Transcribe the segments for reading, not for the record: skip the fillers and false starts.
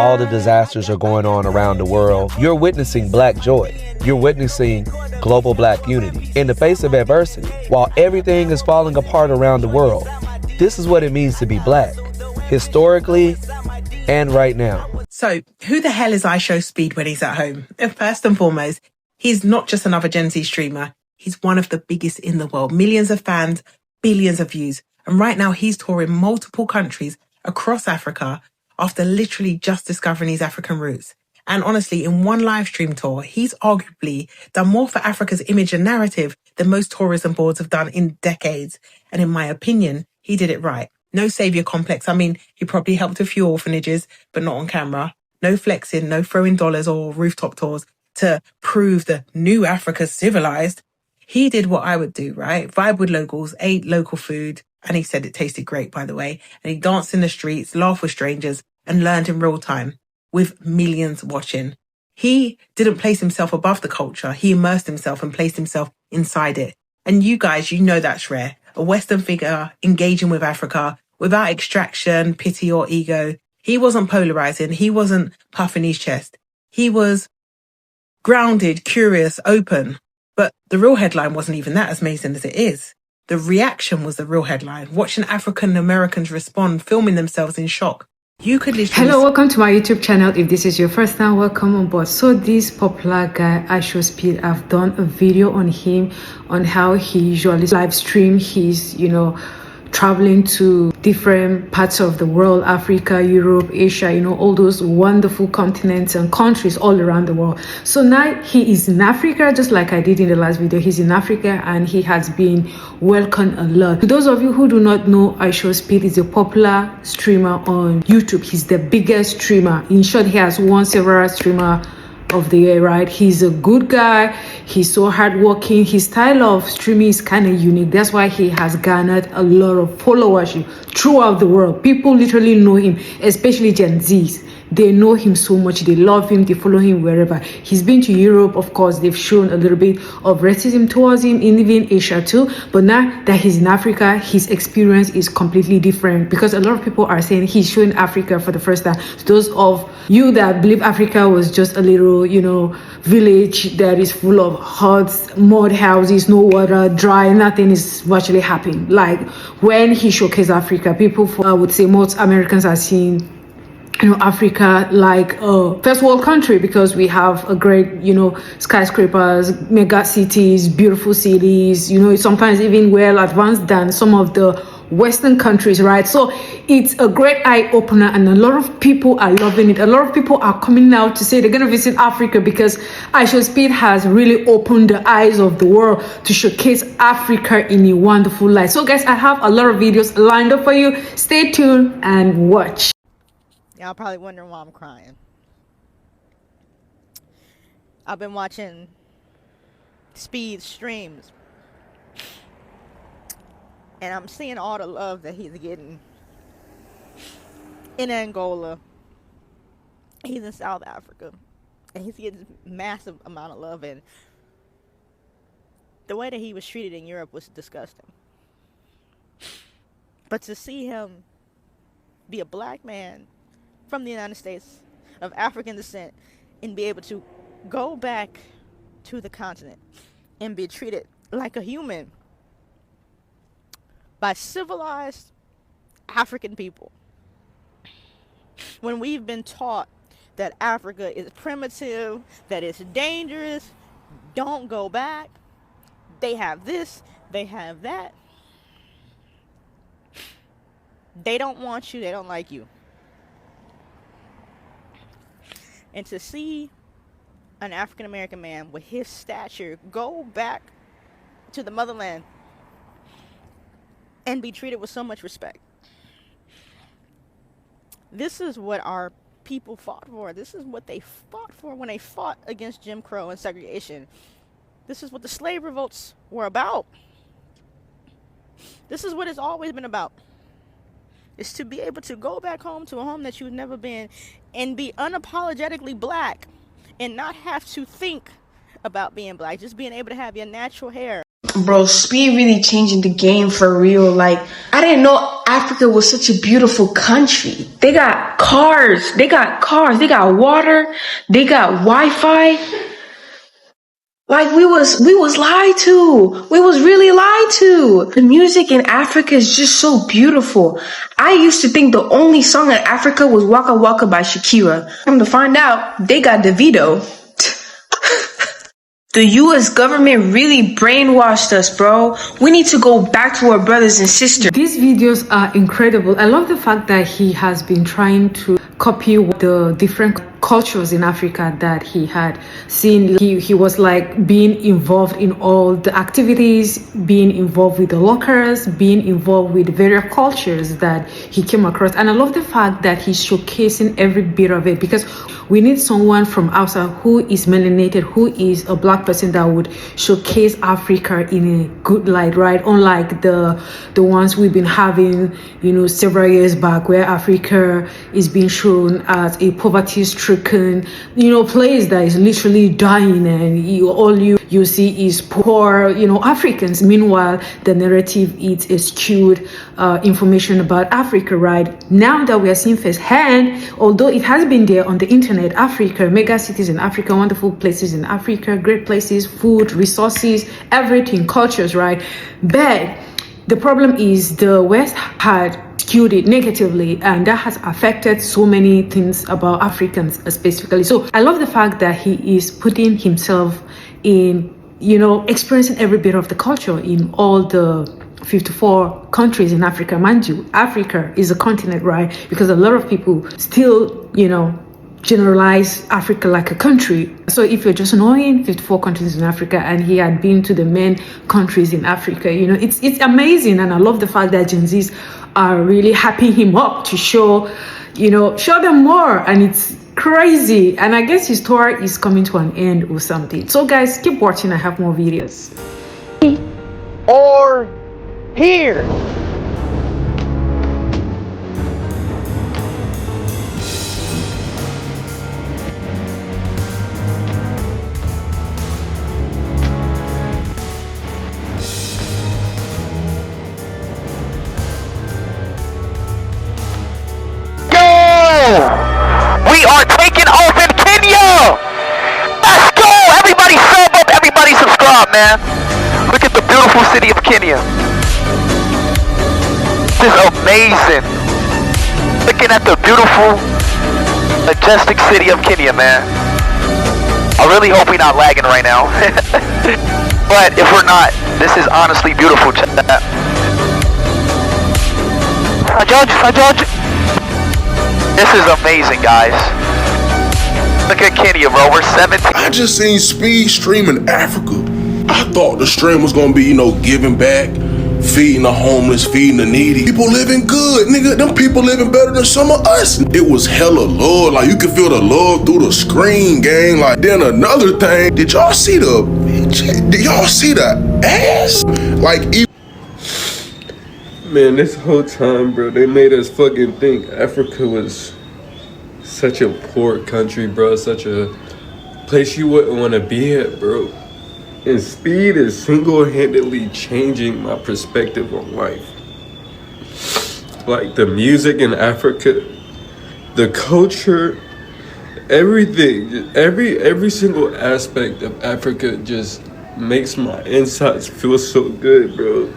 all the disasters are going on around the world, you're witnessing Black joy. You're witnessing global Black unity. In the face of adversity, while everything is falling apart around the world, this is what it means to be Black, historically and right now. So, who the hell is iShowSpeed when he's at home? First and foremost, he's not just another Gen Z streamer. He's one of the biggest in the world. Millions of fans, billions of views. And right now he's touring multiple countries across Africa after literally just discovering his African roots. And honestly, in one live stream tour, he's arguably done more for Africa's image and narrative than most tourism boards have done in decades. And in my opinion, he did it right. No savior complex. I mean, he probably helped a few orphanages, but not on camera. No flexing, no throwing dollars or rooftop tours to prove the new Africa's civilized. He did what I would do, right? Vibe with locals, ate local food, and he said it tasted great, by the way. And he danced in the streets, laughed with strangers, and learned in real time with millions watching. He didn't place himself above the culture. He immersed himself and placed himself inside it. And you guys, you know that's rare. A Western figure engaging with Africa without extraction, pity, or ego. He wasn't polarizing. He wasn't puffing his chest. He was grounded, curious, open. But the real headline wasn't even that as amazing as it is. The reaction was the real headline. Watching African Americans respond, filming themselves in shock. You could literally... Hello, welcome to my YouTube channel. If this is your first time, welcome on board. So this popular guy, iShowSpeed, I've done a video on him, on how he usually live stream his, traveling to different parts of the world, Africa, Europe, Asia, all those wonderful continents and countries all around the world. So now he is in Africa, just like I did in the last video. He's in Africa and he has been welcomed a lot. To those of you who do not know, iShowSpeed is a popular streamer on YouTube. He's the biggest streamer. In short, he has won several streamer of the year, right? He's a good guy. He's so hardworking. His style of streaming is kind of unique. That's why he has garnered a lot of followership throughout the world. People literally know him, especially Gen Zs. They know him so much. They love him. They follow him wherever. He's been to Europe, of course. They've shown a little bit of racism towards him, in even Asia too. But now that he's in Africa, his experience is completely different, because a lot of people are saying he's showing Africa for the first time. So those of you that believe Africa was just a little, village that is full of huts, mud houses, no water, dry, nothing is virtually happening. Like when he showcased Africa, people, I would say most Americans are seeing Africa like a first world country, because we have a great, skyscrapers, mega cities, beautiful cities, sometimes even well advanced than some of the Western countries, right? So it's a great eye opener, and a lot of people are loving it. A lot of people are coming out to say they're going to visit Africa because iShowSpeed has really opened the eyes of the world to showcase Africa in a wonderful light. So guys, I have a lot of videos lined up for you. Stay tuned and watch. Y'all probably wondering why I'm crying. I've been watching Speed streams, and I'm seeing all the love that he's getting in Angola. He's in South Africa, and he's getting massive amount of love. And the way that he was treated in Europe was disgusting. But to see him be a black man from the United States of African descent and be able to go back to the continent and be treated like a human by civilized African people, when we've been taught that Africa is primitive, that it's dangerous, don't go back, they have this, they have that, they don't want you, they don't like you. And to see an African American man with his stature go back to the motherland and be treated with so much respect. This is what our people fought for. This is what they fought for when they fought against Jim Crow and segregation. This is what the slave revolts were about. This is what it's always been about. Is to be able to go back home to a home that you've never been and be unapologetically black and not have to think about being black. Just being able to have your natural hair. Bro, Speed really changing the game for real. Like, I didn't know Africa was such a beautiful country. They got cars, they got water, they got Wi-Fi. Like we was lied to. We was really lied to. The music in Africa is just so beautiful. I used to think the only song in Africa was Waka Waka by Shakira. Come to find out, they got Davido. The US government really brainwashed us, bro. We need to go back to our brothers and sisters. These videos are incredible. I love the fact that he has been trying to copy the different cultures in Africa that he had seen. He was like being involved in all the activities, being involved with the locals, being involved with various cultures that he came across. And I love the fact that he's showcasing every bit of it, because we need someone from outside who is melanated, who is a black person, that would showcase Africa in a good light, right? Unlike the ones we've been having, you know, several years back, where Africa is being shown as a poverty-stricken, you know, place that is literally dying, and all you see is poor, you know, Africans. Meanwhile, the narrative is a skewed information about Africa, right? Now that we are seeing firsthand, although it has been there on the internet, Africa, mega cities in Africa, wonderful places in Africa, great places, food, resources, everything, cultures, right? But the problem is the West had skewed it negatively, and that has affected so many things about Africans specifically. So I love the fact that he is putting himself in, you know, experiencing every bit of the culture in all the 54 countries in Africa. Mind you, Africa is a continent, right? Because a lot of people still, you know, generalize Africa like a country. So if you're just knowing 54 countries in Africa, and he had been to the main countries in Africa, you know, it's amazing. And I love the fact that Gen Zs are really hyping him up to show them more. And it's crazy. And I guess his tour is coming to an end or something. So guys, keep watching. I have more videos. Or here. We are taking off in Kenya! Let's go! Everybody sub up, everybody subscribe, man. Look at the beautiful city of Kenya. This is amazing. Looking at the beautiful, majestic city of Kenya, man. I really hope we're not lagging right now. But if we're not, this is honestly beautiful, chat. Hi, George. This is amazing, guys. Look at Kenya, bro. We're 17. I just seen Speed streaming Africa. I thought the stream was gonna be, you know, giving back, feeding the homeless, feeding the needy. People living good, nigga. Them people living better than some of us. It was hella love. Like, you could feel the love through the screen, gang. Like, then another thing, did y'all see the ass? Like, man, this whole time, bro, they made us fucking think Africa was such a poor country, bro. Such a place you wouldn't want to be at, bro. And Speed is single-handedly changing my perspective on life. Like, the music in Africa, the culture, everything, every single aspect of Africa just makes my insides feel so good, bro.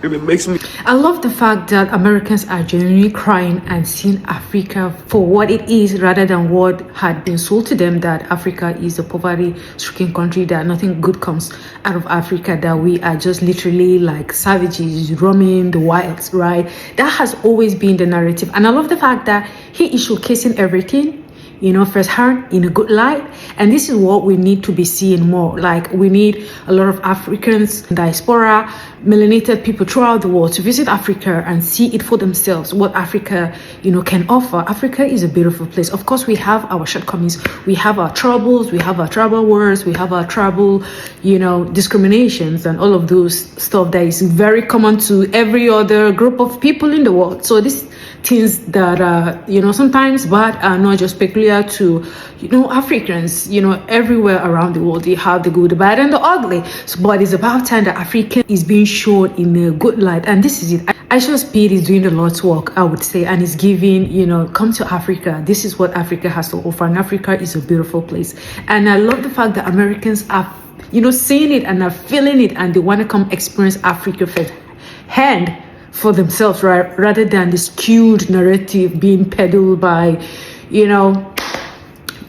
It makes me... I love the fact that Americans are genuinely crying and seeing Africa for what it is, rather than what had been sold to them, that Africa is a poverty-stricken country, that nothing good comes out of Africa, that we are just literally like savages roaming the wilds, right? That has always been the narrative. And I love the fact that he is showcasing everything, you know, firsthand, in a good light. And this is what we need to be seeing more. Like, we need a lot of Africans, diaspora, melanated people throughout the world to visit Africa and see it for themselves, what Africa, you know, can offer. Africa is a beautiful place. Of course, we have our shortcomings, we have our troubles, we have our tribal wars, we have our tribal, you know, discriminations, and all of those stuff that is very common to every other group of people in the world. So these things that are, you know, sometimes bad are not just peculiar Nigeria to, you know, Africans, you know, everywhere around the world. They have the good, the bad, and the ugly. So, but it's about time that African is being shown in a good light, and this is it. AfroSpeed is doing the Lord's work, I would say, and is giving, you know, come to Africa. This is what Africa has to offer, and Africa is a beautiful place. And I love the fact that Americans are, you know, seeing it and are feeling it, and they want to come experience Africa firsthand for themselves, right? Rather than the skewed narrative being peddled by, you know,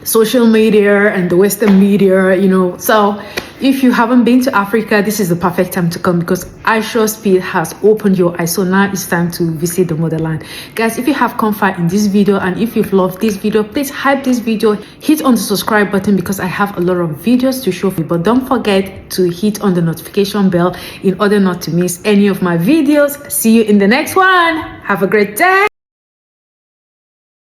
social media and the Western media, you know. So if you haven't been to Africa, this is the perfect time to come, because AfroSpeed has opened your eyes. So now it's time to visit the motherland. Guys, if you have comfort in this video and if you've loved this video, please hype this video, hit on the subscribe button, because I have a lot of videos to show you. But don't forget to hit on the notification bell in order not to miss any of my videos. See you in the next one. Have a great day.